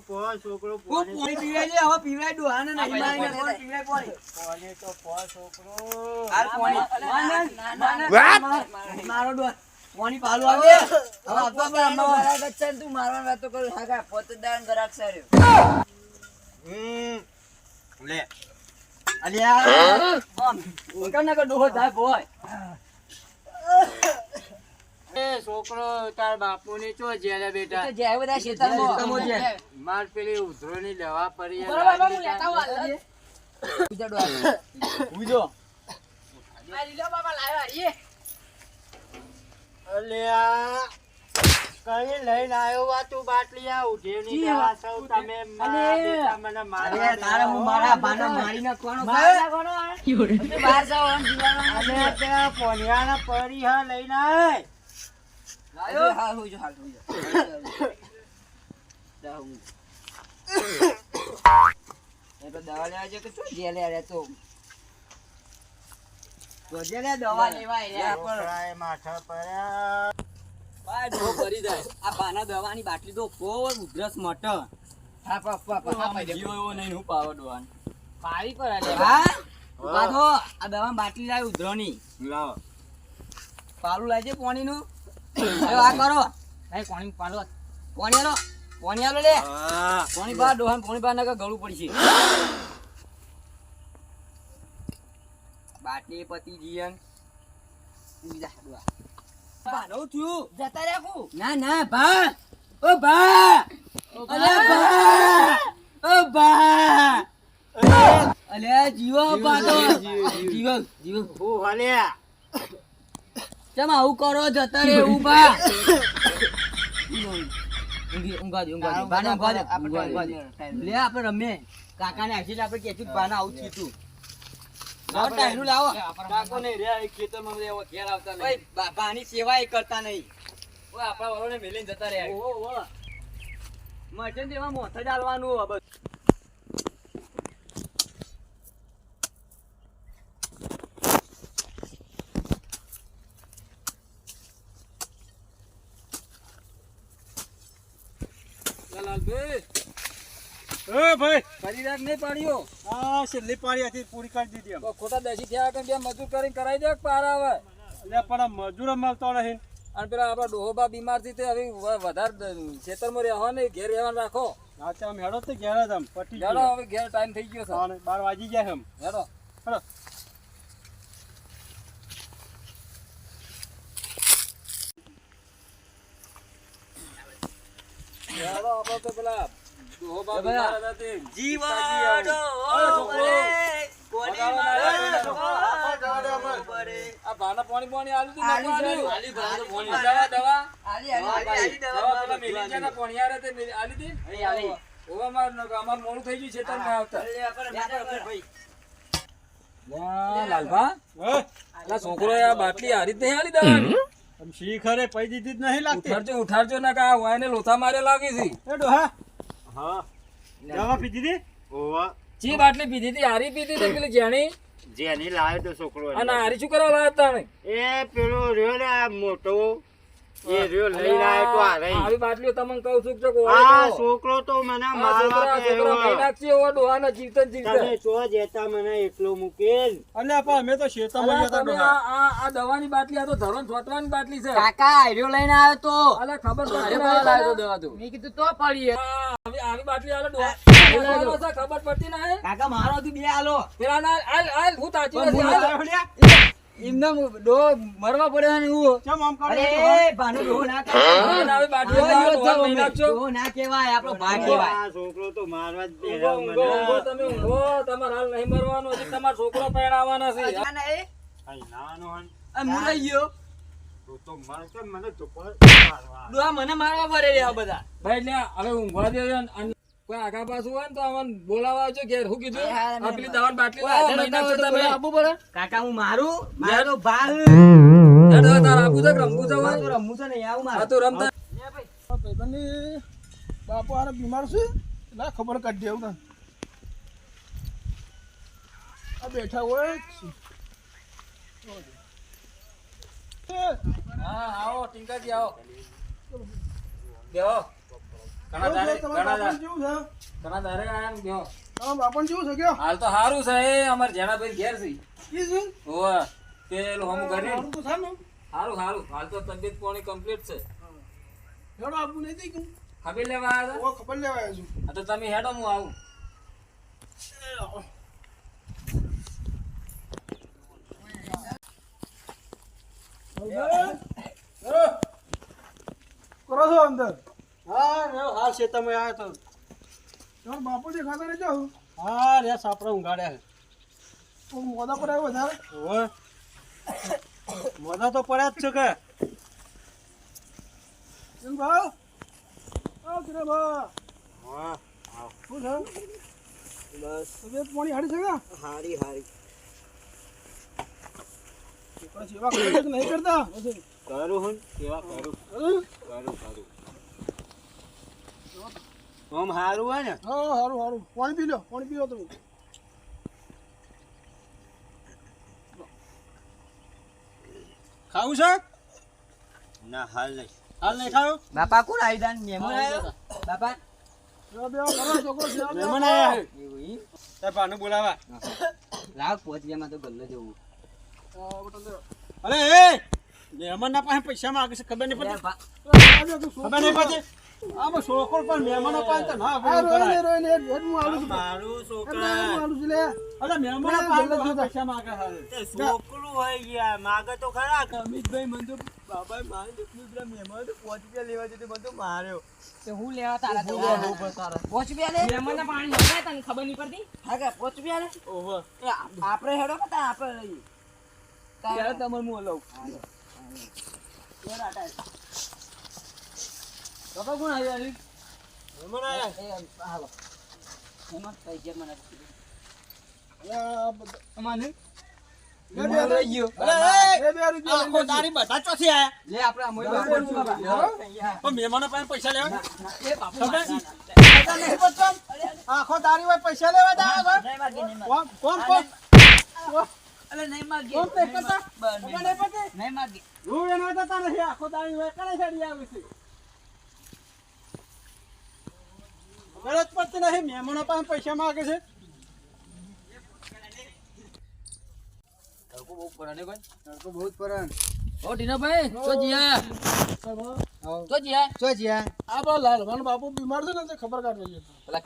છોકરો પાણી પીવાય છે હવે પીવાય ડોહાને નહીં મારીને કોણ પીવાય પાણી તો છોકરો હાલ પાણી મારો ડોહા પાણી પાલું આવે હવે આપવા પર અમારા ગચ્છા તું મારવાની વાતો કરું હાકા પોતદાન ગરાક સાર્યો લે અલ્યા ઓકના કો ડોહો થાય બોય એ છોકરો તાર બાપુની ચો જેલે બેટા તો જે બધા શેતામાં જે માર પેલી ઉધરોની દવા પડી બરાબર હું લેતા હું હાલ ઉજો ડોહા ઉજો આ લીલો બાબા લાવ્યા રે અલ્યા કઈ લઈને આવ્યો વા તું બાટલી આ ઉધેની દવા સૌ તમે બેટા મને મારે તારે હું મારા બાનો મારીને કોણો મારા કોણો તું બહાર જાવ આમ જીવાનો અને તે પોલિયાના પડી હા લઈને આય લાયો હાલ હોજો જાઉં એ તો દવા લેવા છે કે શું જેલે રે તો જેલે દવા લેવા રે છોકરાએ માથા પડ્યા બાય ડો ભરી જાય આ બાના દવાની બાટલી તો કોર ઉધરસ મટ હા પપ્પા જીવો એવો નહીં હું પાવર દોવાન પારી પર આલે હા બાધો આ દવા બાટલી લાય ઉધરોની લાવો પાલું લાજે પાણી નું એ આ કરો એ પાણી પાલો પાણી આલો લે હા પાણી બા ડોહાન પાણી બા નકા ગળું પડશે બાટલી પતિ જીયન બીજા ડોહા બાનો થયું જતા રાખું ના ભા ઓ ભા અલે ભા ઓ ભા અલે જીવો બાતો જીવો હું હાલ્યા ચમ આવું કરો જતા રે ઉભા લે આપણે રમે કાકાને આજી આપણે કેચું બાના આવું થયું ટાઈનું લાવો કાકો ને રે ખેતરમાં રે ઘેર આવતા નહીં બાની સેવા એ કરતા નહીં ઓય આપણા વરોને મેલીને જતા રે ઓ મજન દેવા મોથ જ આલવાનું હવે ભાઈ ફરી રાખ નહીં પાડ્યો હા છેલ્લી પાડી હતી પૂરી કરી દીધી તો ખોટા દેશી થયા કે બે મજૂર કરીને કરાઈ દે પાર આવે એટલે પણ મજૂર મળતો નહીં અને પેલા આપડા ડોહોબા બીમાર થી તે હવે વધારે ખેતરમાં રહેવા ને ઘેર રહેવાનું રાખો હા તો હેડો તો ઘેર જ આમ પટી હેડો હવે ઘેર ટાઈમ થઈ ગયો છે 12 વાગી ગયા એમ હેડો હેડો હેડો આપણે તો પેલા ડોહોબા બીમાર હતા તે જીવાડો ઓરે કોની આ ભાના પાણી આલુ તું આલી ભાનો પાણી દવા આલી દવા પેલા મિલિંજાના પાણી આરે તે આલી દે અહીં આલી ઓવા અમાર મોળું થઈ ગયું છે તને આવતા ભાઈ લાલભા આ છોકરો આ બાટલી હારી જ નહીં આલી દવાની આમ શીખરે પઈ દીધી જ નહીં લાગતી ઉઠાડજો ના કા વાયને લોથા મારે લાગી છે એ ડોહા હા દવા પી દીધી ઓવા ચી બાટલી પીધી હતી હારી પીધી હતી પેલી જેણી જેની લાવ્યો તો છોકરો અને હારી શું કરવા લાવ્યા તાણે એ પેલો રહ્યો ને આ મોટો એ રહ્યો લઈ આવ્યો તો આ રહી આવી બાટલીઓ તમને કહું છું કે આ છોકરો તો મને મારવા છોકરા નાખશે એવો ડોહાના જીવતન તમે ચો જેતા મને એકલો મૂકેલ અને પણ અમે તો શેતામાં જતા ડોહા આ દવાની બાટલી આ તો ધરોન છોટવાની બાટલી છે કાકા આર્યો લઈને આવ્યો તો અલે ખબર પડે લાવ્યો તો દવા તો મેં કીધું તો પડી આવી બાટલી આલો ડોહા ખબર પડતી ના કાકા મારો થી બે આલો પેલા ના આલ હું તાચી ઇમને ડો મરવા પડે ને હું કેમ આમ કરો અરે બાનો ડો ના કરે ના ભાઈ નાખજો ડો ના કહેવાય આપણો ભાગ કહેવાય આ છોકરો તો મારવા જ બેહો મને તમે ઊંઘો તમાર હાલ નહીં મરવાનો છે તમાર છોકરો પરણાવવાનો છે આઈ નાનો હન આ મુરાઈ ગયો તો માર કે મને તો મારવા ડો મને મારવા પડે રે બધા ભાઈ લે હવે ઊંઘવા દેજો કોઈ આગા પાછું હોય ને તો અમન બોલાવા આવજો ઘેર હું કીધું આપલી દવાની બાટલી લાવો મહિના છે તમે આબુ પડે કાકા હું મારું મારો ભાલ દાદા તાર આબુ તો રમવું છે તો રમવું છે ને આવું માર આ તો રમતા લે ભાઈ પેગની બાપુ આરે બીમાર છે ના ખબર કાઢ દેવું ને આ બેઠા હોય હા આવો ટિંકાજી આવો બેહો ઘણા દારે આયા ને ગયો. બાપણ કેવું છે કયો હાલ તો સારું છે એ અમાર જેનાભાઈ ઘેર છે. ઈ છે હોવે પેલું હમ ઘરે સારું તો છે ને સારું સારું હાલ તો તબિયત પાણી કમ્પ્લીટ છે. હેડો આપું નહીં થઈ ગયું ખબર લેવા આવ્યા ઓ ખબર લેવા આવ્યો છું હતા? તો તમે હેડો હું આવું. કરો છો અંદર હા છે તમે આયા તો તમારો બાપુ દેખાતા નહીં જાઉં હા રે સાપડે ઊંઘાડ્યા તો મોદા પર આવ્યો વધારે ઓવે મોઢા તો પડ્યા જ છે કે કેમ ભાવ કિરે ભાવ હા શું છે બસ તબિયત પાણી હારી છે કે હારી હારી છોકરા સેવા કરે છે કે નહીં કરતા નથી કરું હું કેવા કરું કરું? કરું આમ હારું હોય ને હા સારું સારું પાણી પી લો પાણી પીવો તમે ખાવું છે ના હાલ નહીં ખાવું બાપા કોણ આવી દાન મહેમાન આવ્યો? બાપા સેવા બેવા કરો છોકરો સેવા બેવા મહેમાન આયા છે તાર પાનું બોલાવા લાગ પહોંચ ગયા તો ગલ્લે જવું. અરે એ મહેમાન ના પાસે પૈસા માંગે છે ખબર નહીં પડતી ખબર નહીં પડતી આમાં છોકરો પણ મહેમાનો પાસે તો ના આ બોલવું રોઈને કરાય. રોઈને હેડ હું આલું છું મારું એમ છોકરા હું આલું છું લે અરે મહેમાનો પાસે તો પૈસા માંગે છે છોકરું હોય યાર માંગે તો ખરા અમિતભાઈ મને તો બાબાએ મારે જેટલું પેલા મહેમાનો તો 5 રૂપિયા લેવા જતો મને તો માર્યો હું લેવા તારા તો પહોંચ ગયા લે મહેમાન ને પાણી હટાય તને ખબર નહીં પડતી? હા કે પહોંચ ગયા લે ઓહો આપણે હેડો કે આપણે લઈએ ત્યારે તમારે હું લઉં. બાપા કોણ આવ્યા છે? મહેમાન આયા હાલો એમાં કઈ ગયા મને અમાને મહેમાન રહી ગયો. બે રૂપિયા આખો દારી બધા ચોથી આયા લે આપણે આ મોઈ બાપા છું બાપા. પણ મહેમાનો પાસે પૈસા લેવા એ બાપુ ખબર? માસી નહીં પડતો આખો દારી હોય પૈસા લેવા દાવા નહીં માગી નહીં કોણ કોણ કોણ અલે નહીં માગી કોણ પે કરતા ખબર નહીં પડતી નહીં માગી હું એનો જતા નથી આખો દારી હોય કરે છડી આવે છે ખબર જ પડતી નહીં મહેમાનો પાસે પૈસા માંગે છે તડકો બહુ પડે ને કોઈ તો બહુ પરન ઓ ટીનાભાઈ તો જીયા તો જીયા આપણો લાલભાન બાપુ બીમાર છે ને તે ખબર કાઢવી છે પેલા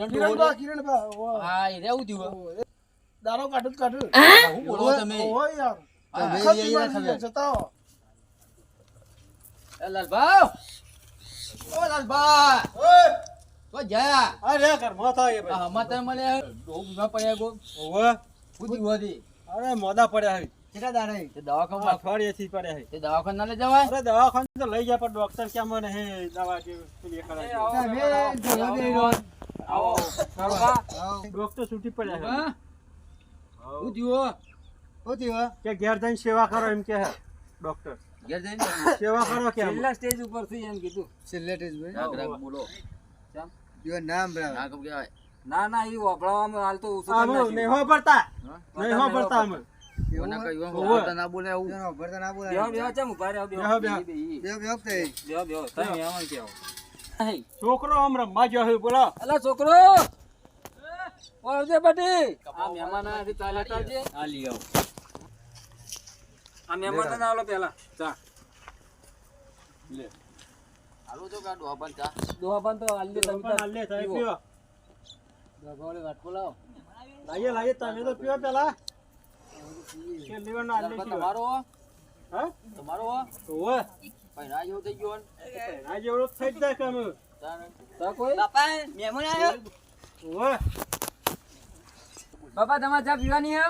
કિરણ કિરણભા હા એ રહેવું થયું દારો કાઢું કાઢું હું બોલો તમે હોય યાર જતા એ લાલભાઈ ઓ લાલભાઈ ઓય તો જા અરે ઘર માં થાય ભાઈ આમાં તને મને બહુ બીમાર પડ્યા ગો ઓવે પૂછી હોતી અરે મોદા પડ્યા છે કેટલા દાડા તે દવાખાના અઠવાડિયેથી પડ્યા છે તે દવાખાના લઈ જવાય અરે દવાખાને તો લઈ જાય પણ ડોક્ટર કેમ મને હે દવા જે પેલી કરાય આવો ડોક્ટર છૂટી પડ્યા છે હા હું થયું કે ઘેર જઈને સેવા કરો એમ કે હે ડોક્ટર ઘેર જઈને સેવા કરો કે છેલ્લા સ્ટેજ ઉપર થી એમ કીધું બોલો ના કબ કહેવાય ના ના એ વાપરવામાં હાલ તો ઓછું કરી નાખ્યું. નહીં હો પડતા નહીં હો પડતા અમે કોના કઈ ઓવે. વાપરતા ના બોલે આવું બેહો બેહો ચમ ઉભા રહો બેહો બેહો. બેહો બેહો તમે મહેમાન કેવો છોકરો આમ રમવા ગયો છે બોલો અલા છોકરો ઓળજે બટી આ મહેમાન આયા છે ચાલે ચાલજે આ લઈ આવો આ મહેમાન ને આલો પેલા ચા લે આલો તો કા ડોહાપન ચા ડોહાપન તો આલ દે તમે પણ હાલે થાય પીવો ડોહાવાળે વાટકો લાવો લાઈએ તમે તો પીવો પેલા કે લેવાનો હાલે પીવો તમારો હા તમારો ઓવે પૈણા જેવો થઈ ગયો આ જેવડો થઈ જ જાય કે અમે તા કોઈ બાપા મહેમાન આવ્યો ઓવે બાપા તમારે ચા પીવાની હે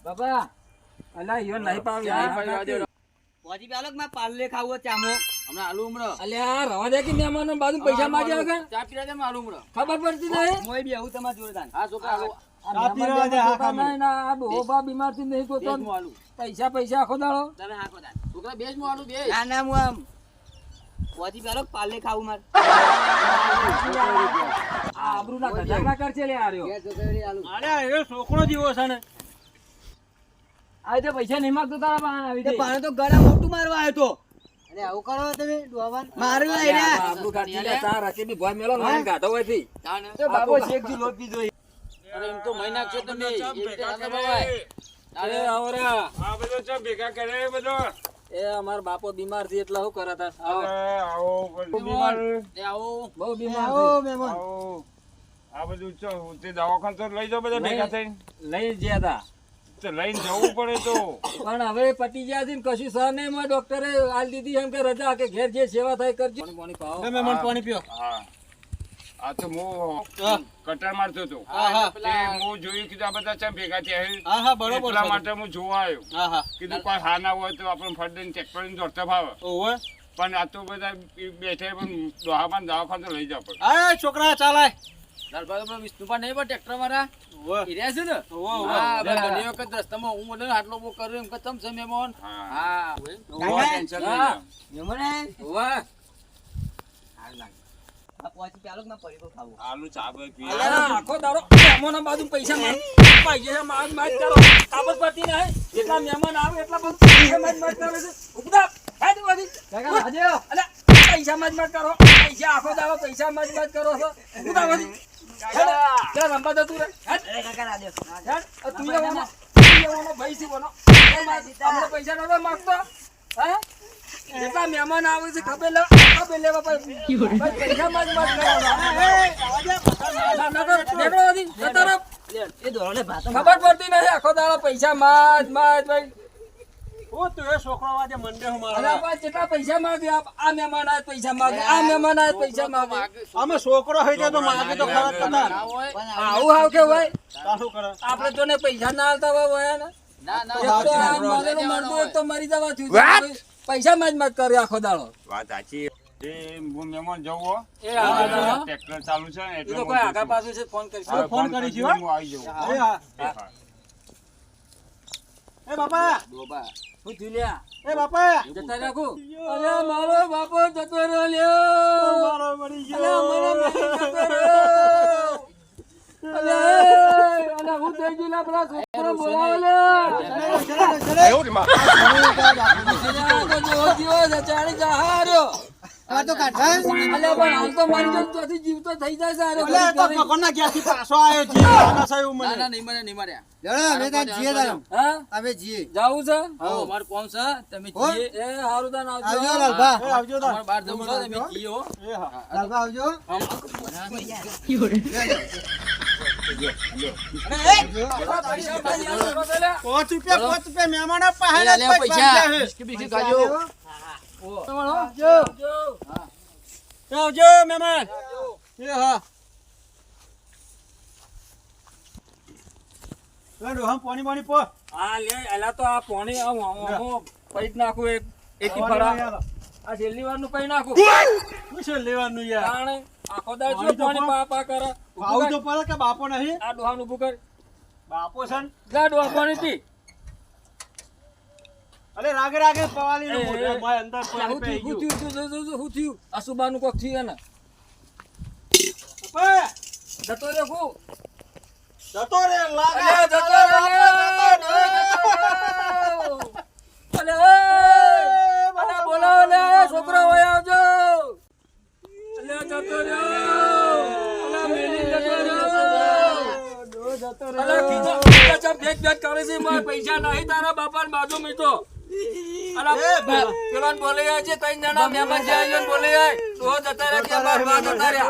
બાપા અલા યો નહીં પાવી નહીં પાવી પોજી પાલક માં પાલે ખાવો ચામો હમણાં આલુ ઉમરો અલ્યા રવા દે કે મહેમાનો બાજુ પૈસા માંગ્યા કે ચા પીરા દે આલુ ઉમરો ખબર પડતી નહીં મોય બી આવું તમાર જોરદાર હા છોકરા આલુ ચા પીરા દે હા ખામે ના આ ડોબા બીમાર થી નહીં તો પૈસા પૈસા આખો દાડો તમે આખો દાડો છોકરા બેસ મો આલુ બેસ ના ના હું આમ પોજી પાલક પાલે ખાવું માર આબરૂ ના ગધા કર છે લે આર્યો અરે એ છોકરો જેવો છે ને આ તો પૈસા નહીં માંગતો તારા પાસે આવી પાણી તો ગળા મોટું મારવા આવ્યો તો મારું લઈ લે આપણું કાઢી લે તાર હશે બી ભોય મેલો ને ગાધો હોયથી એ બાપો શેકજી લોટ પીધો અરે એમ તો મહિના છો તમે એ રીતે ના દબાવાય. અરે આવરા આ બધો ચા ભેગા કરે બધો એ અમાર બાપો બીમાર છે એટલે શું કરે તા આવો આવો બીમાર એ આવો બહુ બીમાર આવો આ બધું ચો તે દવાખાને તો લઈ જાઓ બધા ભેગા થઈને છે લઈ ગયા તા તો લઈને જવું પડે તો પણ હવે પટી ગયા છે ને કશું સર નહીં માં ડોક્ટરે આલ દીધી એમ કે રજા કે ઘેર જે સેવા થાય કરજો પાણી પાવો મહેમાન પાણી પીઓ હા આ તો હું કટર મારતો હતો તે હું જોયું કીધું આ બધા ચા ભેગા થયા હા બરોબર એટલા માટે હું જોવા આવ્યો હા કીધું કોઈ હા ના હોય તો આપણે ફરદીને ચેક કરીને દોડતા ફાવે ઓવે પણ આ તો બધા બેઠે પણ દવાખાને દવાખાને તો લઈ જવા પડે આ છોકરા ચાલાય લાલભાઈ વિષ્ણુપા નહીં પણ ટ્રેક્ટર મારા ઓવે હીર્યા છે ને ઓવે હા ભાઈ ઘણી વખત રસ્તામાં હું બોલે આટલો બહુ કર્યો એમ કે તમ છે મેમોન હા ટેન્શન લઈ જાઓ. વાહ આલુ ચા બે પીએ. આખો દારો મહેમાનો બાજુ પૈસા માગ કરો કાબત પડતી નહીં જેટલા મહેમાન આવે એટલા બધું પૈસા માગ કરે છે ઉપદા હેડ વાદી અલે પૈસા માગ કરો પૈસા આખો દારો પૈસા માગ કરો છો ઉપદા વાદી હેડ રંબા દે તું રે હેડ હેડ તું એવાનો ભાઈ સી બનો આપણે પૈસા નતો માગતો હે જેટલા મહેમાન આવે છે ખબર લેવા પૈસા માગ ખબર પડતી નથી આખો દાડો પૈસા માજ ભાઈ ઓ તું એ છોકરો વાજે મંડે હું અરે મારા પણ જેટલા પૈસા માગે આ મહેમાન આ પૈસા માગે આ મહેમાન આ પૈસા માગે અમે છોકરો હોય જાય તો માગે તો ખરા કતા આવું હાવ કે હોય તારું કરે આપણે તો ને પૈસા ના આલતા હોય ને એક તો આ માગેલું મળતું એક તો મરી જવા થયું પૈસા માજ કરે આખો દાડો વાત સાચી એ હું મહેમાન જવું હો. એ હા ટ્રેક્ટર ચાલુ છે ને એ એટલે તો હું કોઈ જઉં આગા છું. પાછું છે ફોન કરીશું હા, ફોન કરી છે, હો? હું આવી જાઉં. એ હા હા. એ બાપા ડોબા હું થયું એ બાપા જતા રાખું અરે મારો બાપો જતો રહ્યો લ્યો મારો મરી અરે ગયો મને મારી જતો રહ્યો અરે હું થઈ ગયું લા પેલા છોકરો બોલાવો લે ચાલી જા હાર્યો તો કાઢા અલે પણ હાલ તો મારી જન ત્યાંથી જીવતો થઈ જાય છે અરે અલે તો કોના ક્યાંથી પાછો આવ્યો જી આના સાહેબ મને નહીં મર્યા હા હા અમે જી જાવું છે હા મારું કોમ છે તમે જીએ એ હારું દાન આવજો આવજો લાલભા એ આવજો તા અમાર બાર જવું છે તમે જીઓ એ હા લાલભા આવજો ₹5 મહેમાન પાસે પૈસા આવજો મહેમાન એ હા લાડુ હમ પાણી પો આ લે એલા તો આ પાણી હું પૈટ નાખું એક ફરા આ છેલ્લી વાર નું પૈ નાખું શું છે લેવાનું યાર તાણે આખો દાડ જો પાણી પા કરે આવું તો પડે કે બાપો નહીં આ ડોહાનું ઊભું કર બાપો છે ને જા ડોહા પાણી પી અરે રાગે પવાલી નું મોઢે માય અંદર પાણી પી હું ગયું થયું હું થયું આ સુબાનું કોક થયું ને પપ્પા જતો રે હું જતો રે લાગે અલે જતો રે અલે અલે બોલાવો લે છોકરો હોય આવજો અલે જતો રે અલે મેલી જતો રે અલે કીધો ચા ભેગ કરે છે મારા પૈસા નહીં તારા બાપા બાજુ મીતો અલે પેલાને બોલે છે તઈ જણા મહેમાન જાય બોલે તો જતા રે કે બાર બાર જતા રે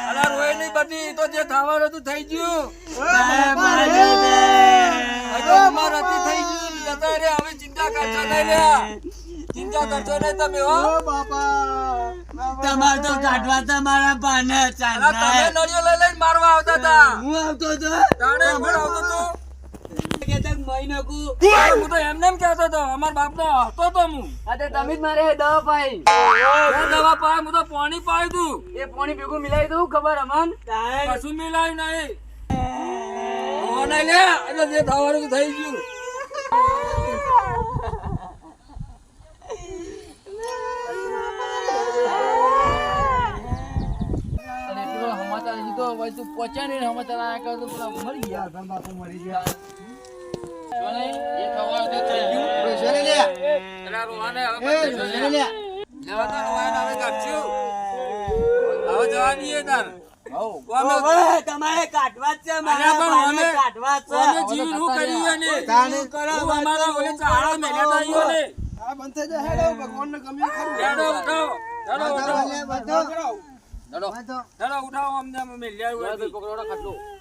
અલે રોય નહીં બધી તો જે થવાનું હતું થઈ ગયું અમાર હતી થઈ ગયું જતા રે હવે ચિંતા કરશો નહીં લે ચિંતા કરશો નહીં તમે હો બાપા તમાર તો કાઢવા તમારા પાને અલા તમે નળિયો લઈ લઈને મારવા આવતા હતા હું આવતો હતો તાણે હું આવતો તો કે તક મહિનો કુ હું તો એમને એમ કહેતો હતો અમાર બાપનો હતો તો હું અતે તમે જ મારે દવા પાઈ એ દવા પાય હું તો પાણી પાયું તું એ પાણી ભેગું મિલાવી દઉં ખબર અમન કશું મિલાયું નહીં ઓ નહીં લે એટલે જે થવાનું થઈ ગયું સમાચાર લીધો ભાઈ તું પહોંચ્યા નહીં સમાચાર આયા કરતો પેલા મરી ગયા બાપુ મરી ગયા એ થવાનું થઈ ગયું પેલા રોવાને હવે લેવા તો રોવાને હવે કાઢશું. હવે જવા દઈએ તાર. હવે તમારે કાઢવા જ છે મારા ભાઈને કાઢવા જ છે. અમે જીવ રૂ કરીએ ને હું અમારા ઓલે ચાળા મેલ્યા તા ઈયો ને. આ બંધ થઈ જાય હેડો ભગવાનને ગમ્યું ખરું. હેડો ઉઠાવો. હેડો ઉઠાવો. બધો હેડો ઉઠાવો અમને મેલ્યા હોય થી.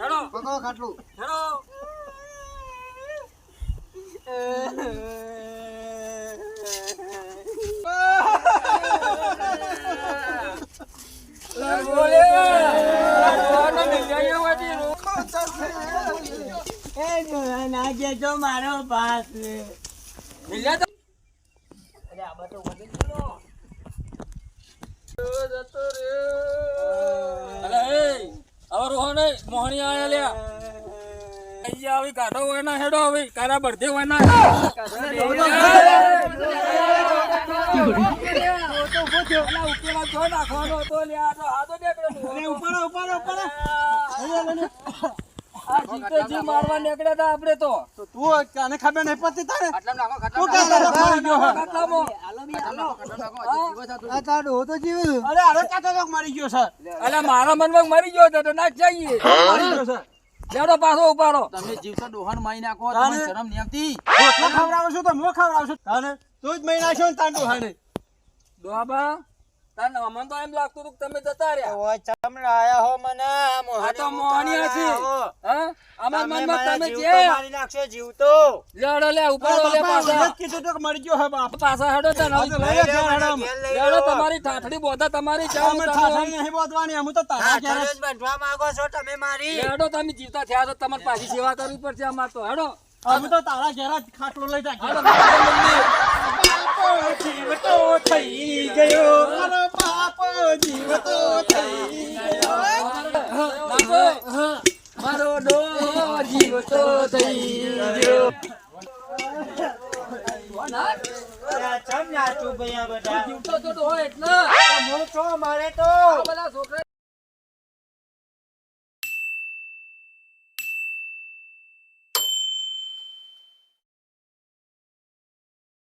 હેડો પકડો ખાટલું. હેડો. બોલે રોવાને મેલ્યા હોય થી રો. એ જોયા ના કેજો મારો પાસ છે. મેલ્યા તા. અલા એ હવે રોહને મોહણી આયા લ્યા. અહીંયા આવી કાઢો હોય ના હેડો હવે કારા બળદે હોય ના. ઉકેલા જો નાખવાનો હતો લ્યા તો હાથો નીકળે. આ જીતે જી મારવા નીકળ્યા હતા આપણે તો. તું કાને ખબર નહીં પડતી તારે આટલા નાખો તું કાટલો મારી ગયો હે. ખાટલામાં. આ તારો હોતો જીવ અરે અરે કાટલો મારી ગયો છે. અલા મારા મનમાં મરી ગયો તો ના જઈએ. મારી ગયો છે. લેડો પાછો ઉપાડો. તમે જીવતો ડોહાન મારી નાખો તાને? તમને શરમ નહીં આવતી? રોટલો ખવડાવું છું તો હું ખવડાવું છું તાને તું જ મહિના છો ને તાંડુ હાને ડોબા તને અમન તો એમ લાગતું હતું કે તમે જતા રહ્યા. ઓય ચમડાયા હો મને આ તો મોહણીયા છે. હા અમાર મનમાં તમે જે મારી નાખશો જીવતો. લેડો લે ઉપાડો લે પાછા. કીધું તો કે મરી ગયો હે બાપ પાછા હેડો તને. આ તો લઈ લે ઘેર હેડો. લેડો તમારી ઠાઠડી બોધા તમારી જાઓ અમે તમે. ઠાઠાની નહીં બોધવાની અમે તો તારા ઘેર જ બાંધવા માંગો છો તમે મારી. લેડો તમે જીવતા થયા તો તમારે પાછી સેવા કરવી પડશે અમાર તો. હેડો અમે તો તારા ઘેર જ ખાટલો લઈ જા હેડો મારા મંદિર. જીવતો થઈ ગયો મારો બાપ જીવતો થઈ ગયો નાખો. મારો ડો જીવતો થઈ ગયો. ચમ નાચું ભૈયા બધા. જીવતો તો હોય એટલે હું છો મારે તો આ બધા છોકરા